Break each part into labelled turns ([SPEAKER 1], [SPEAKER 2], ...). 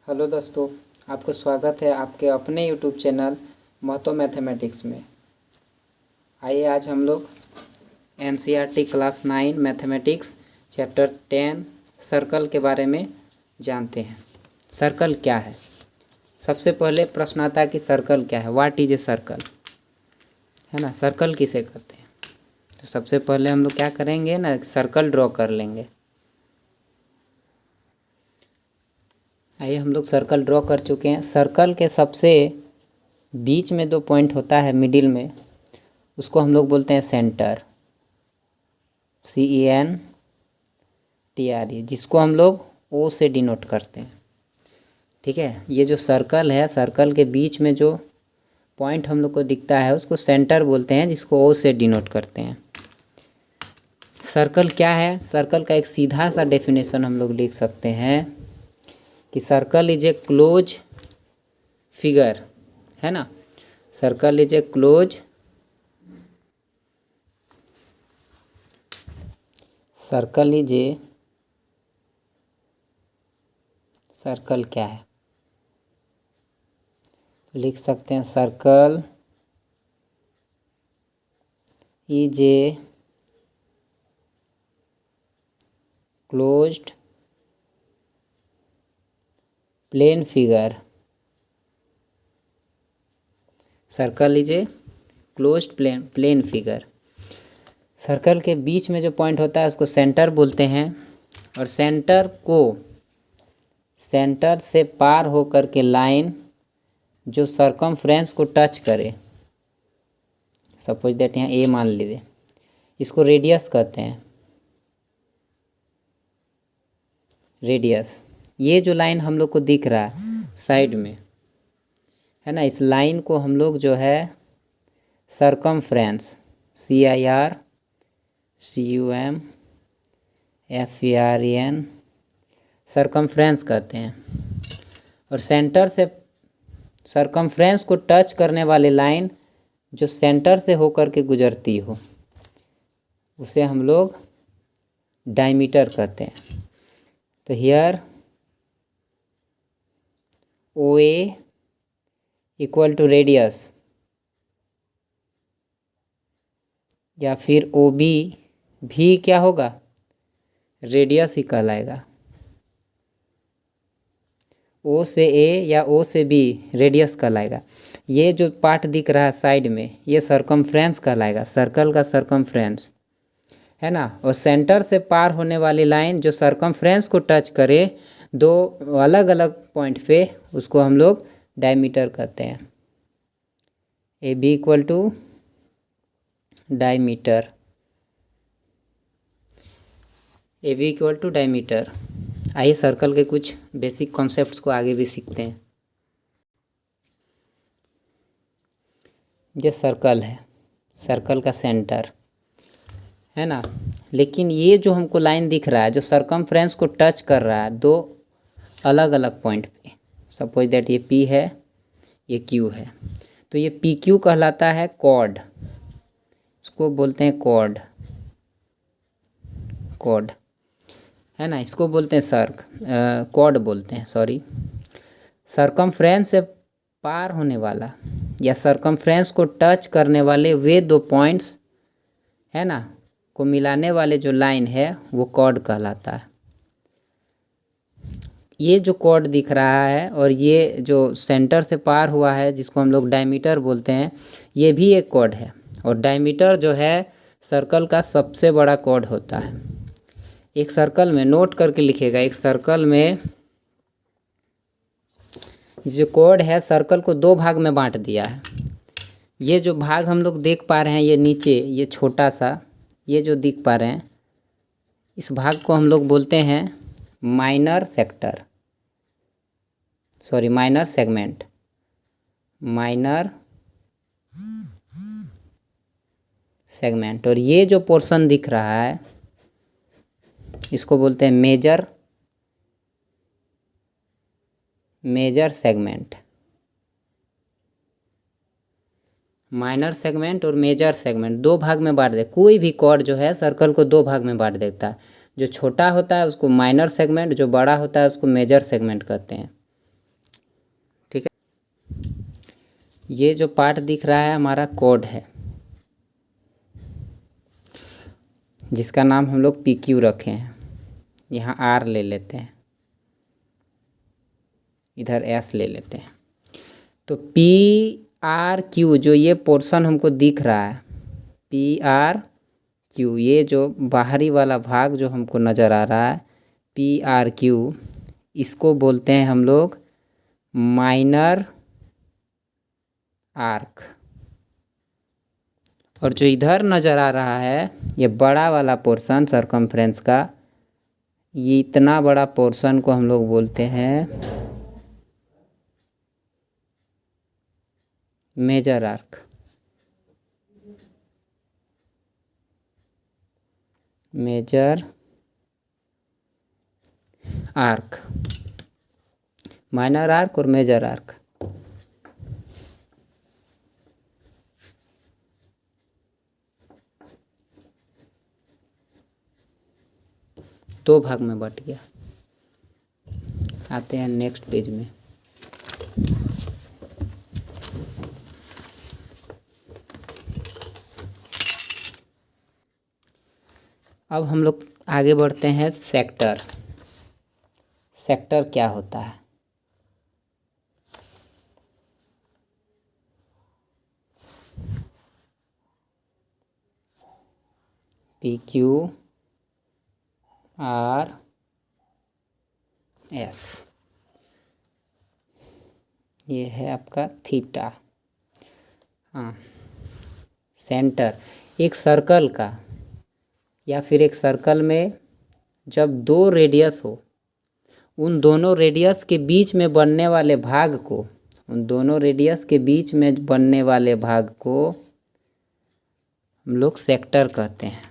[SPEAKER 1] Hello दोस्तों, आपको स्वागत है आपके अपने यूट्यूब चैनल महतो मैथमेटिक्स में। आइए आज हम लोग NCERT class 9 mathematics chapter 10 circle के बारे में जानते हैं। सर्कल क्या है? सबसे पहले प्रश्न आता है कि सर्कल क्या है, व्हाट इज ए सर्कल, है ना। सर्कल किसे कहते हैं? तो सबसे पहले हम लोग क्या करेंगे ना, सर्कल ड्रॉ कर लेंगे। आइए हम लोग सर्कल ड्रॉ कर चुके हैं। सर्कल के सबसे बीच में जो पॉइंट होता है मिडिल में, उसको हम लोग बोलते हैं सेंटर, CENTRE, जिसको हम लोग O से डिनोट करते हैं। ठीक है, ये जो सर्कल है, सर्कल के बीच में जो पॉइंट हम लोग को दिखता है उसको सेंटर बोलते हैं, जिसको O से डिनोट करते हैं। सर्कल क्या है? सर्कल का एक सीधा सा डेफिनेशन हम लोग लिख सकते हैं कि circle is a close figure, है ना। Circle is a close, circle is a, circle क्या है? लिख सकते हैं circle is a closed plane figure. Circle is a closed plane figure. Circle के बीच में जो पॉइंट होता है उसको सेंटर बोलते हैं, और सेंटर से पार होकर के लाइन जो सरकमफ्रेंस को टच करे, सपोज दैट यहाँ ए मान लीजिए, इसको रेडियस कहते हैं। रेडियस, ये जो लाइन हम लोग को दिख रहा है साइड में, है ना, इस लाइन को हम लोग जो है सरकमफ्रेंस, CIRCUMFEREN, सरकमफ्रेंस कहते हैं। और सेंटर से सरकमफ्रेंस को टच करने वाली लाइन जो सेंटर से होकर के गुजरती हो, उसे हम लोग डायमीटर कहते हैं। तो here OA equal to radius, या फिर OB भी क्या होगा? रेडियस ही कहलाएगा। O से A या O से B रेडियस कहलाएगा। ये जो पार्ट दिख रहा है साइड में, ये सरकमफ्रेंस कहलाएगा, सर्कल का सरकमफ्रेंस, है ना। और सेंटर से पार होने वाली लाइन जो सरकमफ्रेंस को टच करे दो अलग अलग पॉइंट पे, उसको हम लोग डायमीटर कहते हैं। AB equal to diameter, AB equal to diameter. आइए सर्कल के कुछ बेसिक कॉन्सेप्ट्स को आगे भी सीखते हैं। ये सर्कल है, सर्कल का सेंटर, है ना। लेकिन ये जो हमको लाइन दिख रहा है जो सरकमफ्रेंस को टच कर रहा है दो अलग अलग पॉइंट पे, सपोज दैट ये P है, ये Q है, तो ये PQ कहलाता है कॉर्ड, इसको बोलते हैं कॉर्ड, है ना। इसको बोलते हैं कॉर्ड बोलते हैं, सॉरी। सरकमफ्रेंस से पार होने वाला या सरकमफ्रेंस को टच करने वाले वे दो पॉइंट्स, है ना, को मिलाने वाले जो लाइन है वो कॉर्ड कहलाता है। ये जो कॉर्ड दिख रहा है और ये जो सेंटर से पार हुआ है जिसको हम लोग डायमीटर बोलते हैं, ये भी एक कॉर्ड है। और डायमीटर जो है सर्कल का सबसे बड़ा कॉर्ड होता है। एक सर्कल में, नोट करके लिखिएगा, एक सर्कल में जो कॉर्ड है सर्कल को दो भाग में बांट दिया है। ये जो भाग हम लोग देख पा रहे हैं, ये नीचे ये छोटा सा ये जो दिख पा रहे हैं, इस भाग को हम लोग बोलते हैं माइनर सेगमेंट, और ये जो पोर्शन दिख रहा है इसको बोलते हैं मेजर सेगमेंट। माइनर सेगमेंट और मेजर सेगमेंट दो भाग में बांट दे। कोई भी कॉर्ड जो है सर्कल को दो भाग में बांट देता है। जो छोटा होता है उसको माइनर सेगमेंट, जो बड़ा होता है उसको मेजर सेगमेंट कहते हैं। ये जो पार्ट दिख रहा है हमारा कोड है, जिसका नाम हम लोग PQ रखे हैं। यहाँ R ले लेते हैं, इधर S ले लेते हैं। तो PRQ जो ये पोर्शन हमको दिख रहा है, PRQ, ये जो बाहरी वाला भाग जो हमको नज़र आ रहा है PRQ, इसको बोलते हैं हम लोग माइनर आर्क। और जो इधर नज़र आ रहा है ये बड़ा वाला पोर्शन सरकमफ्रेंस का, ये इतना बड़ा पोर्शन को हम लोग बोलते हैं major arc. Major arc, minor arc और मेजर आर्क। दो भाग में बट गया। आते हैं नेक्स्ट पेज में। अब हम लोग आगे बढ़ते हैं सेक्टर। सेक्टर क्या होता है? PQRS, ये है आपका थीटा। हाँ, सेंटर एक सर्कल का, या फिर एक सर्कल में जब दो रेडियस हो, उन दोनों रेडियस के बीच में बनने वाले भाग को, उन दोनों रेडियस के बीच में बनने वाले भाग को हम लोग सेक्टर कहते हैं।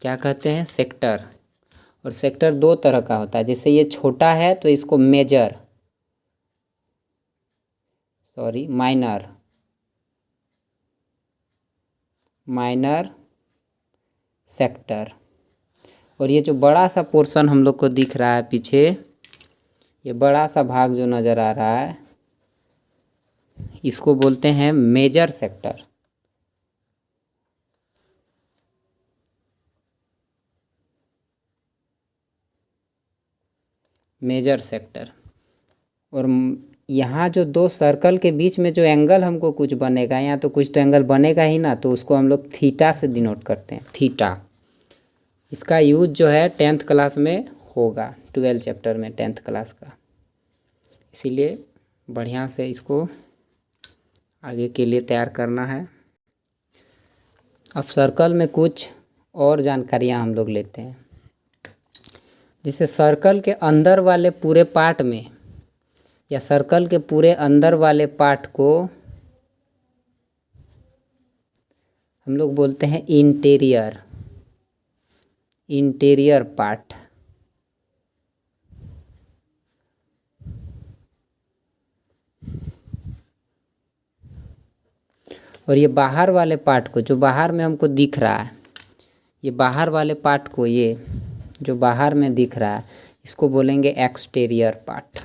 [SPEAKER 1] क्या कहते हैं? सेक्टर। और सेक्टर दो तरह का होता है। जैसे ये छोटा है तो इसको माइनर सेक्टर। और ये जो बड़ा सा पोर्शन हम लोग को दिख रहा है पीछे, ये बड़ा सा भाग जो नज़र आ रहा है, इसको बोलते हैं मेजर सेक्टर। Major sector. और यहाँ जो दो सर्कल के बीच में जो एंगल हमको कुछ बनेगा, यहाँ तो कुछ तो एंगल बनेगा ही ना, तो उसको हम लोग थीटा से डिनोट करते हैं, थीटा। इसका यूज जो है 10th क्लास में होगा, 12 चैप्टर में 10th क्लास का, इसीलिए बढ़िया से इसको आगे के लिए तैयार करना है। अब सर्कल में कुछ और जानकारियाँ हम लोग लेते हैं। जैसे सर्कल के अंदर वाले पूरे पार्ट में, या सर्कल के पूरे अंदर वाले पार्ट को हम लोग बोलते हैं इंटीरियर पार्ट। और ये बाहर वाले पार्ट को, जो बाहर में हमको दिख रहा है, ये बाहर वाले पार्ट को, ये जो बाहर में दिख रहा है, इसको बोलेंगे एक्सटीरियर पार्ट।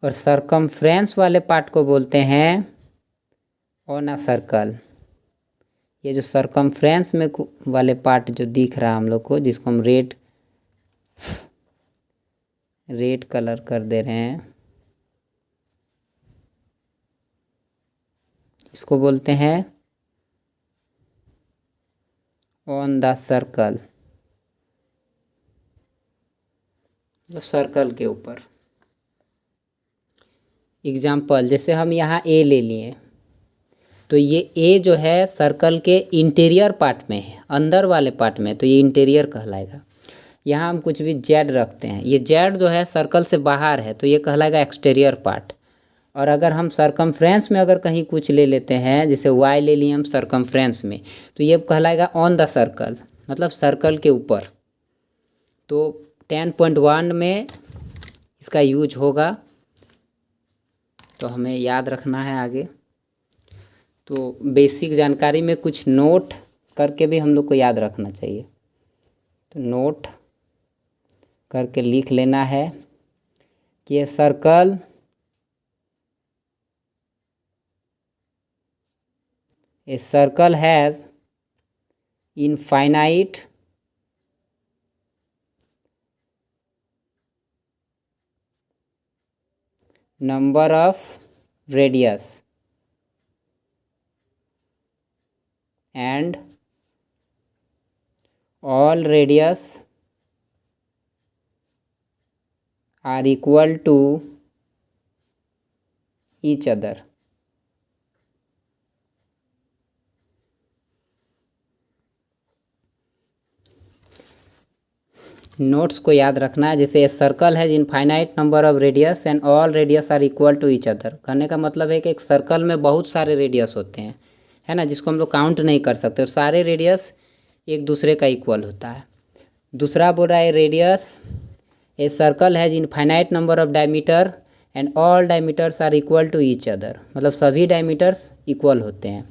[SPEAKER 1] और सरकमफ्रेंस वाले पार्ट को बोलते हैं ऑन अ सर्कल। ये जो सरकमफ्रेंस में वाले पार्ट जो दिख रहा है हम लोग को, जिसको हम रेड कलर कर दे रहे हैं, इसको बोलते हैं ऑन द सर्कल, मतलब सर्कल के ऊपर। एग्जाम्पल, जैसे हम यहाँ ए ले लिए, तो ये ए जो है सर्कल के इंटीरियर पार्ट में है, अंदर वाले पार्ट में, तो ये इंटीरियर कहलाएगा। यहाँ हम कुछ भी जेड रखते हैं, ये जेड जो है सर्कल से बाहर है, तो ये कहलाएगा एक्सटीरियर पार्ट। और अगर हम सरकमफ्रेंस में अगर कहीं कुछ ले लेते हैं, जैसे वाई ले लिए हम सरकमफ्रेंस में, तो ये कहलाएगा ऑन द सर्कल, मतलब सर्कल के ऊपर। तो 10.1 में इसका यूज होगा, तो हमें याद रखना है आगे। तो बेसिक जानकारी में कुछ नोट करके भी हम लोग को याद रखना चाहिए। तो नोट करके लिख लेना है कि ये circle has infinite number of radius and all radius are equal to each other। Notes को याद रखना है, जैसे ए सर्कल है infinite number of radius and all radius are equal to each other. कहने का मतलब है कि एक सर्कल में बहुत सारे रेडियस होते हैं, है ना, जिसको हम लोग काउंट नहीं कर सकते, और सारे रेडियस एक दूसरे का इक्वल होता है। दूसरा बोल रहा है रेडियस ए सर्कल है infinite number of diameter and all diameters are equal to each other, मतलब सभी डायमीटर्स इक्वल होते हैं।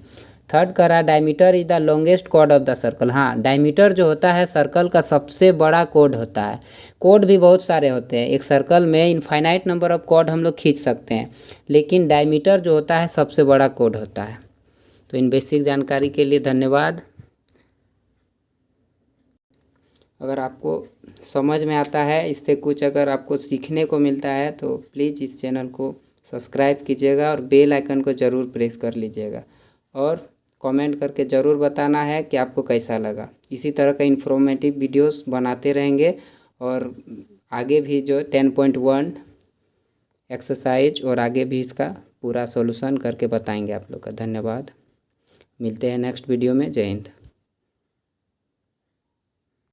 [SPEAKER 1] थर्ड करा diameter is the longest chord of the circle. हाँ, डायमीटर जो होता है सर्कल का सबसे बड़ा कोड होता है। कोड भी बहुत सारे होते हैं, एक सर्कल में इनफाइनाइट नंबर ऑफ कॉर्ड हम लोग खींच सकते हैं, लेकिन डायमीटर जो होता है सबसे बड़ा कोड होता है। तो इन बेसिक जानकारी के लिए धन्यवाद। अगर आपको समझ में आता है, इससे कुछ अगर आपको सीखने को मिलता है, तो प्लीज़ इस चैनल को सब्सक्राइब कीजिएगा और बेल आइकन को ज़रूर प्रेस कर लीजिएगा, और कमेंट करके ज़रूर बताना है कि आपको कैसा लगा। इसी तरह का इन्फॉर्मेटिव वीडियोस बनाते रहेंगे, और आगे भी जो 10.1 एक्सरसाइज और आगे भी इसका पूरा सॉल्यूशन करके बताएंगे आप लोग का। धन्यवाद, मिलते हैं नेक्स्ट वीडियो में। जय हिंद।